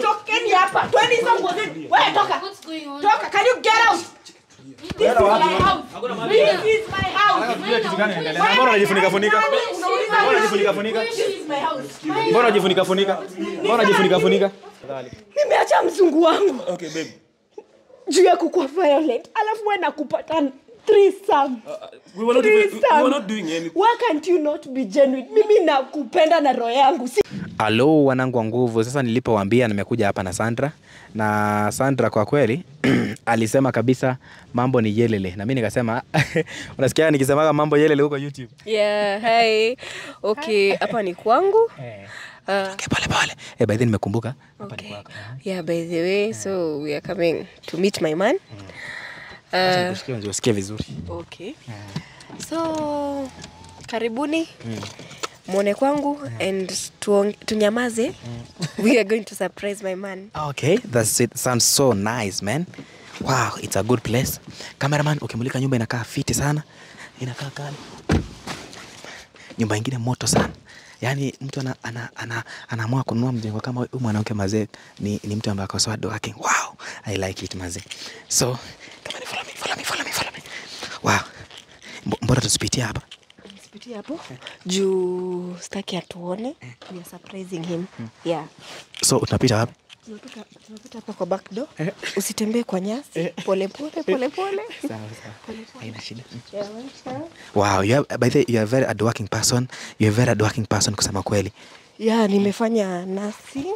Tokeni hapa. 20 songs. Wewe toka. What's going on? Toka. Can you get out? This is my house. This is my house. Mbona unajifunika funika? Mbona unajifunika funika? This is my house. Mbona unajifunika funika? Mbona unajifunika funika? Nimeacha mzungu wangu. Okay babe. Juu ya kukuwa violent. Alafu wewe nakupata threesome. We were not doing anything. Why can't you not be genuine? Mimi nakupenda na roho yangu. Halo wanangu wa nguvu, sasa nilipowaambia nimekuja hapa na Sandra. Na Sandra kwa kweli alisema kabisa mambo ni yelele. Na mimi nikasema unasikia nikisema mambo yelele huko YouTube. Yeah, hi. Okay, hapa ni kwangu. Okay, pole. By the way nimekumbuka hapa ni kwako. Yeah, by the way, so we are coming to meet my man. Usikie vizuri. Okay. So karibuni. Muone kwangu and tunyamaze. We are going to surprise my man. Okay, that's it. Sounds so nice, man. Wow, it's a good place. Cameraman, ukimulika nyumba inakaa fiti sana. Inakaa kali. Nyumba nyingine moto sana. Yaani mtu anaamua kununua mjengo kama huyu mwanamke mazee ni mtu ambaye ako so working. Wow, I like it mazee. So, come on, follow me. Wow. Mbona tusipitie hapa? Tusipitie hapo. Juu staki atuone. We are surprising him. Yeah. So, tunapita wapi? Tunapita hapa kwa back door. Usitembee kwa nyasi. Pole. Sawa. Haina shida. Wow, by the way, you are very hardworking person. You are very hardworking person kusema kweli. Yeah, nimefanya nasi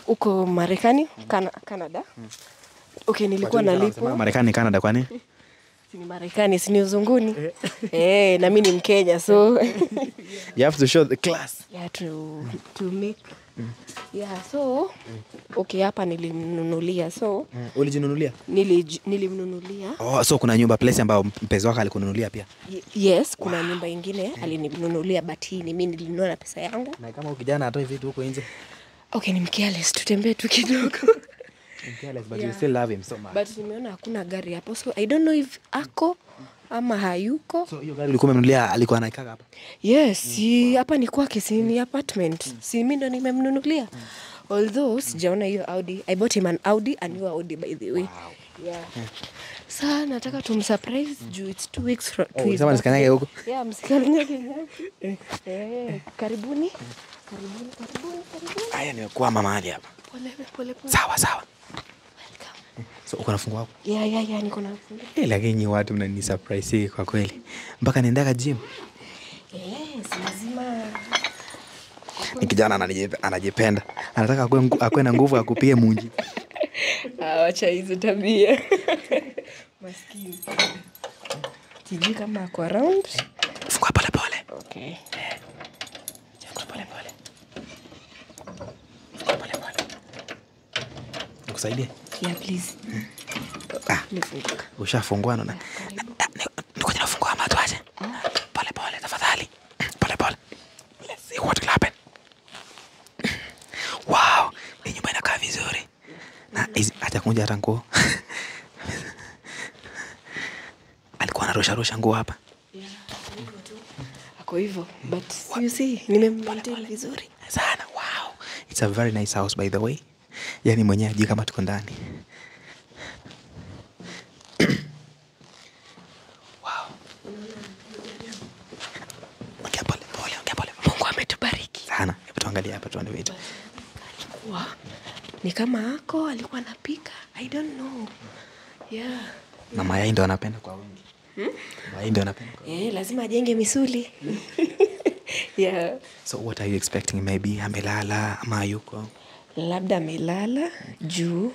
uko Marekani, Canada. Okay, nilikuwa nalipo. Marekani, Canada kwani? Si ni Marekani, si ni uzunguni. Na mimi ni Mkenya, so you have to show the class. Yeah, to make. Yeah, so okay, hapa nilimnunulia. So Ulijinunulia? Nilimnunulia. Oh, so kuna nyumba place ambayo mpenzi wako alikununulia pia? Yes, kuna nyumba nyingine alininunulia, but hii ni mimi nilinunua na pesa yangu. Na kama ukijana atoe vitu huko nje. Okay, ni careless, tutembee tu kidogo. Careless, but you still love him so much. But nimeona hakuna gari hapo, so I don't know if ako ama hayuko. So hiyo gari ulikuwa umenunulia alikuwa anakaa hapa? Yes, hapa ni kwake, si ni apartment. Si mimi ndo nimemnunulia. Although sijaona hiyo Audi. I bought him an Audi, a new Audi by the way. Wow. Yeah. Sasa nataka tumsurprise juu it's 2 weeks from to his. Sasa msikanyage huko. Yeah, msikanyage. Karibuni. Haya nimekuwa mahali hapa. Pole. Sawa. Welcome. So uko na fungu wako? Yeah, niko na fungu. Lakini watu mnani surprise kwa kweli. Mpaka niendaka gym. Yes, lazima. Ni kijana anajipenda. Anataka akue na nguvu akupie munji. Acha hizo tabia. Maskini. Sijui kama ako around. Fungua pole. Okay. Pole. Nikusaidie? Yeah, please. Nifunguka. Ushafungua na nikoje nafungua ama tuache? Pole tafadhali. Pole. Let's see what will happen. Wow, ni nyumba inakaa vizuri. Na acha kunja hata nguo. Alikuwa anarusha nguo hapa. Yeah, ako hivyo. But you see, nimemmaintain vizuri sana. Wow. It's a very nice house by the way. Yaani mwenyewe ajui kama tuko ndani. Wow. Ongea pole. Mungu ametubariki Sana. Hebu tuangalie hapa tuone vitu. Ni kama ako alikuwa anapika. I don't know. Yeah. Na mayai ndio anapenda kwa wingi. Mayai ndio anapenda. Lazima ajenge misuli. Yeah. So what are you expecting? Maybe amelala ama yuko? Labda amelala juu.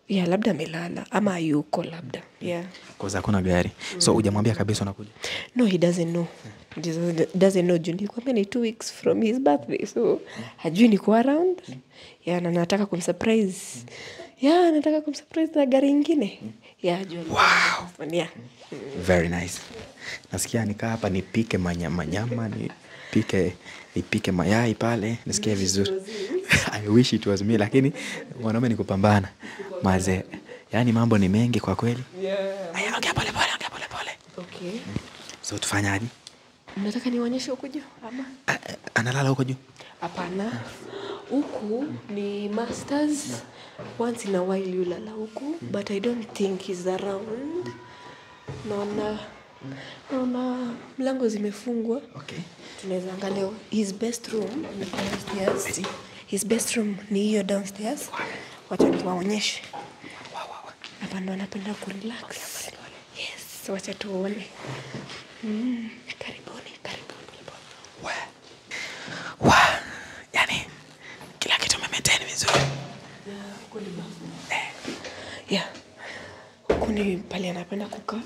Yeah, labda amelala ama yuko labda. Yeah. Kwa hakuna gari. So hujamwambia kabisa unakuja? No, he doesn't know. Doesn't know juu nikwambia ni 2 weeks from his birthday. So hajui niko around. Yeah, na nataka kumsurprise. Yeah, nataka kumsurprise na gari nyingine. Yeah, juu. Wow. Yeah. Very nice. Nasikia nikaa hapa nipike nyama, nipike mayai pale, nisikia vizuri. I wish it was me, lakini mwanaume ni kupambana. Mazee. Yaani mambo ni mengi kwa kweli. Yeah. Ongea pole. Okay. So tufanyaje? Unataka nionyeshe huko juu ama? Analala huko juu? Hapana. Huku ni masters. Once in a while yulala huku, but I don't think he's around. Naona mlango zimefungwa. Okay. Tunaweza angalia his best room ni downstairs. His best room ni hiyo downstairs. Wacha niwaonyeshe. Hapa ndo anapenda kurelax. Yes, wacha tuone. Karibuni. Yani kila kitu maintain vizuri. Yeah. Huku ni pale anapenda kukaa.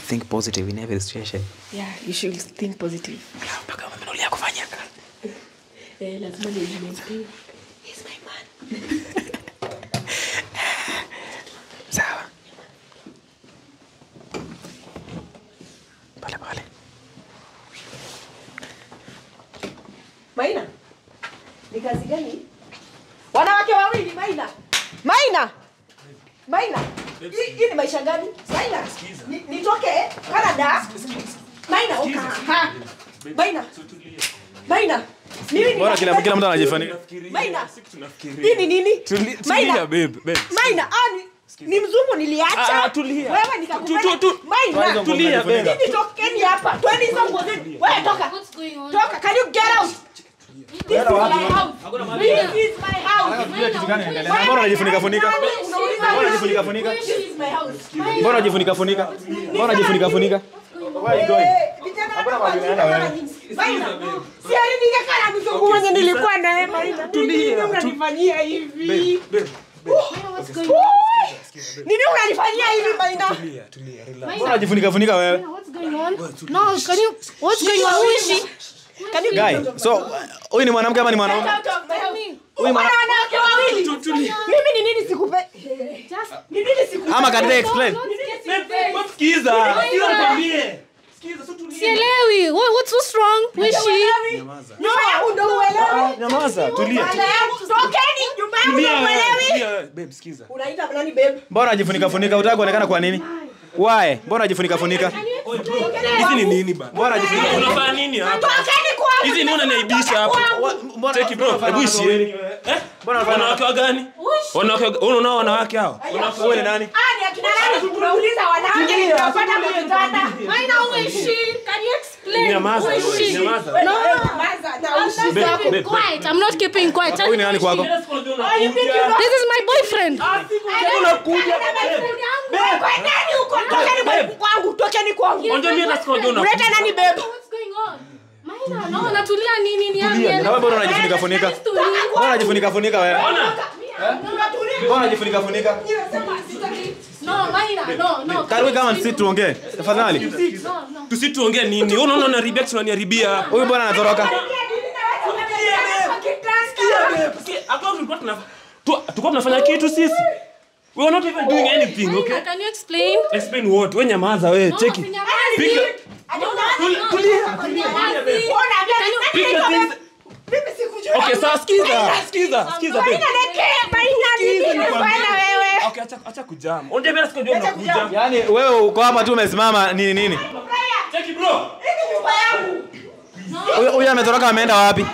Think positive in every situation. Yeah, you should think positive. Mpaka umenulia kufanya kazi. Lazima ni he's my man. Sawa. Pale. Maina. Ni kazi gani? Wanawake wawili Maina. Hii ni maisha gani? Maina. Nitoke Canada. Maina uka. Maina. Bora kila mtu anajifanika. Maina. Hii ni nini? Tulia babe. Maina, ni mzungu niliacha. Tulia. Wewe nikakupenda. Maina, tulia babe. Nini tokeni hapa? Twende hizo nguo zetu. Wewe toka. What's going on? Toka, can you get out? This is my house. This is my house. Bora unajifunika funika. This is my house. Bora unajifunika funika. Where are you going? Siari ningekana mzungu mwenye nilikuwa naye Maina. Tulia. Unanifanyia hivi. Nini unanifanyia hivi Maina? Tulia. Bora unajifunika funika wewe. What's going on? No, what's going on? Who is she? Guy, so huyu ni mwanamke ama ni mwanaume? Huyu wanawake wawili. Mimi ni nini sikupe? Ni nini sikupe? Ama can they explain? Sikiza nikwambie. Sielewi. What's wrong? Who is she? Nyumba yangu ndo uelewi. Nyamaza, tulia. Tokeni nyumba yangu ndo uelewi. Babe, sikiza. Unaita nani babe? Bora unajifunika funika, utaki kuonekana kwa nini? Why? Bora unajifunika funika. Hizi ni nini bana? Bora unajifunika. Unafanya nini hapa? Tokeni kwangu. Hizi ni unaniaibisha hapa. Take it bro. Hebu ishieni. Bora wanawake wa gani? Wanawake unaona wanawake hao? Wewe ni nani? Ni akina nani? Tunauliza wanawake tunapata mkutano. Maina, who is she? Can you explain? Nyamaza. Who is she? Nyamaza. No. I'm not keeping quiet. I'm not keeping quiet. Huyu ni nani kwako? This is my boyfriend. Unakuja. Kwendeni huko. Tokeni kwangu. Onjo mimi nasikia unakuja. Unaleta nani babe? What's going on? Maina, no, natulia nini ni Tulia. Na wewe bora unajifunika funika. Bora unajifunika funika wewe. Bora unajifunika funika. No, Maina, no. Karibu kama sisi tuongee. Tafadhali. Tusituongee nini? Wewe unaona unaribia tunaniharibia hapa. Huyu bwana anatoroka. Tulikuwa tunafanya kitu sisi. We are not even doing anything, okay? Can you explain? Explain what? Wewe nyamaza wewe, check it. Pick tulia. Okay, sasa sikiza babe. Okay, acha kujam. Onje mimi nasikujua unakuja. Yaani wewe uko hapa tu umesimama nini? Check it bro. Huyu ametoroka ameenda wapi?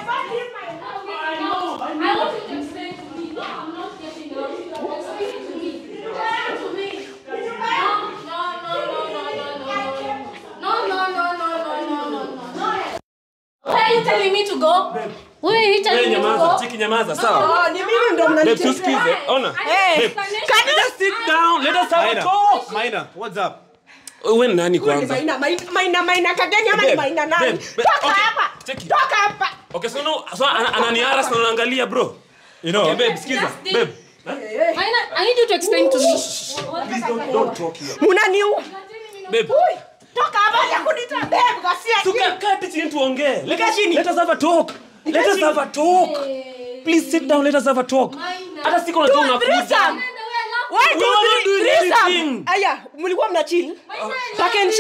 Where are you telling me to go? Where are you telling me to go? Cheki nyamaza, sawa? Ni mimi ndo Babe, mnanichezea. tusikize. Ona. Hey, Can you just sit down? Let us have a talk. Maina, what's up? Wewe ni nani kwanza? Maina kageni ama ni Maina nani? Toka hapa. Toka hapa. Okay, so ananiara sana unaangalia bro. You know, okay, babe, sikiza. Babe. Maina, I need you to explain to me. Don't talk here. Munaniua. Babe. Toka hapa ya kunita babe gasia. Kaa chini tuongee. Let us have a talk. Please sit down, let us have a talk. Hata siko na unakuja. Why do anything? Aya, mlikuwa mna chill. Pack and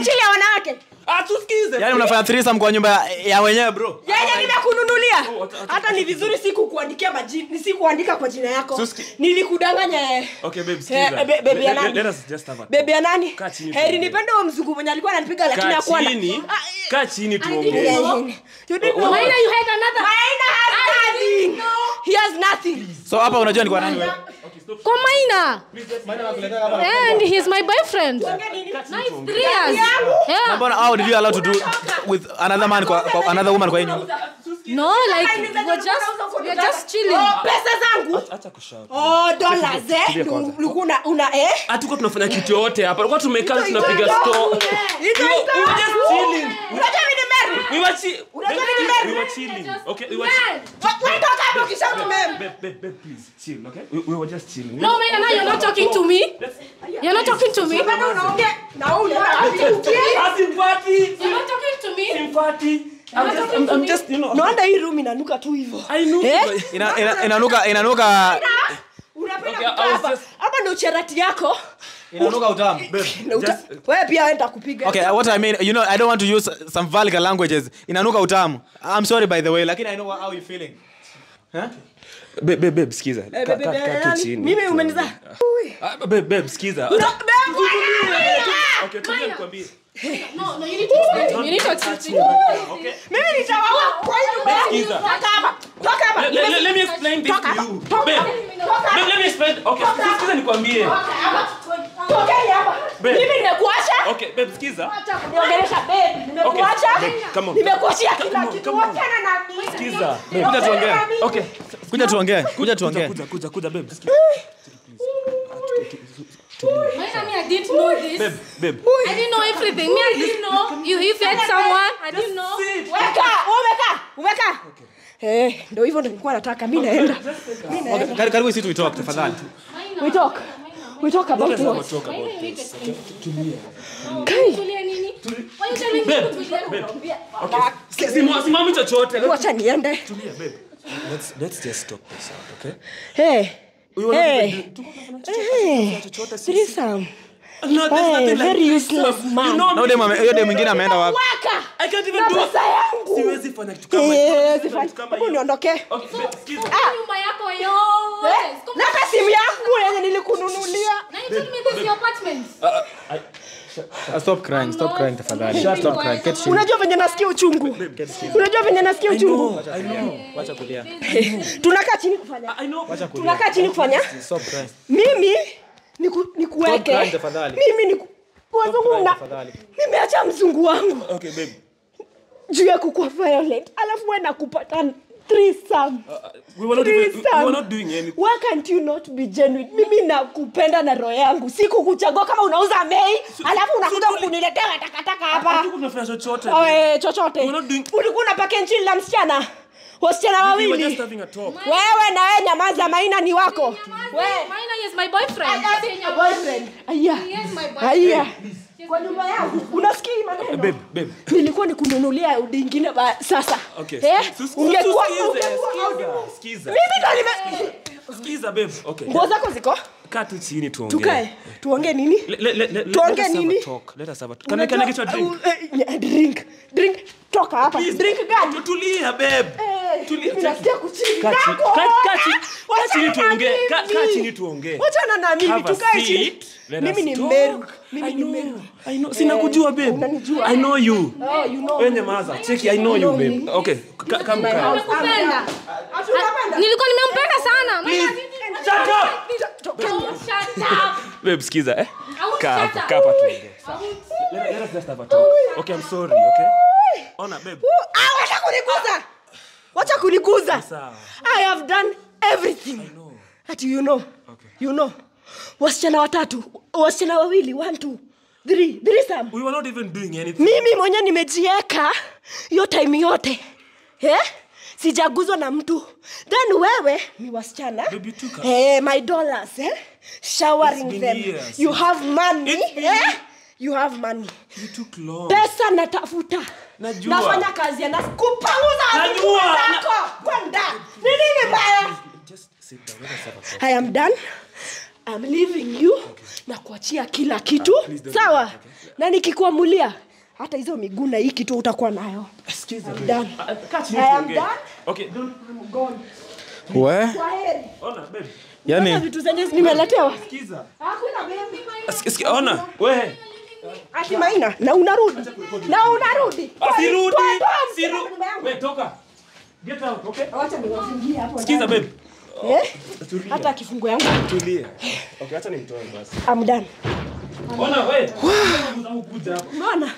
chill ya wanawake. Tusikize. Yaani mnafanya threesome kwa nyumba ya wenyewe bro. Yeye nimekununulia. Hata ni vizuri sikukuandikia majina, sikuandika kwa jina yako. Nilikudanganya. Okay babe, sikiza. Baby ya nani? Let us just have a. Baby ya nani? Heri nipende huyo mzungu mwenye alikuwa ananipiga lakini hakuwa. Kaa chini tuongee. You didn't know. Maina, you had another. Maina has nothing. He has nothing. So hapa unajua ni kwa nani wewe? Kwa Maina. And he's my boyfriend. Nice 3 years. Yeah. Mbona how did you allow to do with another man kwa another woman kwa nyumba? No, like we're just chilling. Pesa zangu. Acha kushout. Dollars ulikuwa una Hatuko tunafanya kitu yote hapa. Tulikuwa tumekaa tunapiga store. We were just chilling. Unajua mimi ni Mary. We were chilling. Okay, we were Wewe toka hapo kisha tumeme. Babe, please chill, okay? We were just chilling. No, Maina, now you're not talking to me. You're not talking to me. Bado unaongea na ule. Sympathy. You're not talking to me. Sympathy. I'm just, you know. Naona hii room inanuka tu hivyo. I know. Inanuka Unapenda hapa. Hapa ndio charati yako. inanuka utamu. Wewe pia enda kupiga. Okay, what I mean, you know, I don't want to use some vulgar languages. Inanuka utamu. I'm sorry by the way, lakini I know how you feeling. Huh? Babe, sikiza. Kaa chini. Mimi umenizaa. Babe, sikiza. Okay, tulia nikwambie. No, you need to explain. You need to explain. Okay. Mimi nitawaua kwa hiyo. Toka hapa. Let me explain this to you. Babe, let me explain. Okay, sikiza nikwambie. Toka hapa. Mimi nimekuacha. Okay, babe, sikiza. Niongelesha babe. Nimekuacha. Come on. Nimekuachia kila kitu. Achana na mimi. Sikiza. Kuja tuongee. Okay. Kuja tuongee. Kuja babe. Sikiza. Maina, me, I didn't know this. Babe. I didn't know everything. Me, I didn't know. You fed someone. I didn't know. Umeka. Ndio hivyo ndio nilikuwa nataka. Mimi naenda. Karibu sisi tu talk tafadhali. We talk about what? Tulia nini? Why you telling me to tulia? Okay. Simami chochote. Wacha niende. Tulia, babe. Let's just talk this out, okay? Hey. Threesome. No, there's nothing like very useless man. You know Na yule mwingine ameenda wapi? I can't even do pesa yangu. Siwezi fanya kitu kama hiyo. Hebu niondoke. Okay, babe, excuse me. Nyumba yako yote. Leta simu yangu yenye nilikununulia. Now you told me this is your apartment. Stop crying tafadhali. Stop crying. Get shit. Unajua venye nasikia uchungu. I know. Wacha kulia. Tunakaa chini kufanya. I know. Tunakaa chini kufanya. Stop crying. Mimi nikuweke. Mimi nimeacha mzungu wangu. Okay, babe. Juu ya kukuwa violent. Alafu wewe nakupata threesome. We were not doing anything. Why can't you not be genuine? Mimi nakupenda na roho yangu. Sikukuchagua kama unauza mei, alafu unakuja kuniletea takataka hapa. Hatukunafanya chochote. Chochote. Ulikuwa unapaka nchini la msichana. Wasichana We wawili. were just having a talk. Wewe na wewe nyamaza, Maina ni wako. Maina is my boyfriend. Boyfriend. Aya. He is my boyfriend. Aya. Kwa nyumba yangu. Unasikia maneno? Babe. Nilikuwa nikununulia udi ingine sasa. Okay. Ungekuwa Skiza. mimi ndo nime Skiza, babe. Okay. Nguo zako ziko? Kaa tu chini tuongee. Tukae. Tuongee nini? Tuongee nini? Let us have a talk. Can I get you a drink? Drink. Toka hapa. Drink gani? Tulia, babe. Tulia. Nasikia kuchinda. Kaa chini tuongee. Wachana na mimi tukae chini. Mimi ni Meru. I know. Sina kujua, babe. I know you. Oh, you know. Wewe nyamaza. Cheki, I know you, babe. Okay. Come. Nakupenda. Nilikuwa nimempenda sana. Shut up. Shut up. Babe, skiza, Kaa hapa tuongee. Let us just have a talk. Okay, I'm sorry, okay? Ona, babe. Wacha kunikuza. Sawa. I have done everything. I know. Ati you know. Okay. You know. Wasichana watatu, wasichana wawili, 1 2 3 threesome. We were not even doing anything. Mimi mwenye nimejieka hiyo time yote. Sijaguzwa na mtu. Then wewe ni wasichana. Baby, took My dollars, showering them. Years. You have money, You have money. You took long. Pesa natafuta. Najua. Nafanya kazi ya kupanguza Najua. Kwenda. Nini mbaya? Just sit down. Let us have a talk. I am done. I'm leaving you. Na kuachia kila kitu. Sawa? Na nikikuamulia Hata hizo miguu na hii kitu utakuwa nayo. Sikiza. I'm done. I am done. Okay. I'm gone. We? Kwaheri. Ona baby. Yani Vitu zenye nimeletewa. Sikiza. Hakuna baby. Sikia ona. Wewe. Ati Maina na unarudi. Na unarudi. Sirudi. Sirudi. Wewe toka. Get out, okay? Acha niwafungie hapo. Sikiza baby. Hata kifungo yangu. Tulia. Okay, acha nimtoe basi. I'm done. Ona wewe. Unakuja hapa. Unaona?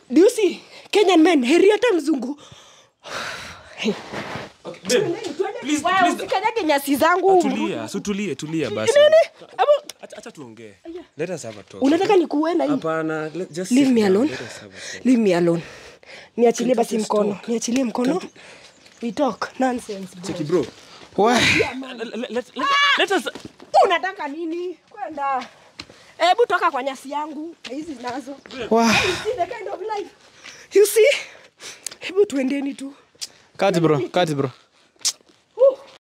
Do you see? Kenyan men, heri hata mzungu. Okay, babe. Please, Wewe please. usikanyage nyasi zangu. Tulia basi. Acha tuongee. Let us have a talk. Unataka nikuue na hii? Hapana, just Leave me alone. Let us have a talk. Leave me alone. Niachilie basi mkono. Niachilie mkono. We talk nonsense. Cheki bro. we? Let us Unataka nini? Kwenda. Hebu toka kwa nyasi yangu. Hizi nazo. Wow. You see the kind of life. You see? Hebu tuendeni tu. Kati bro.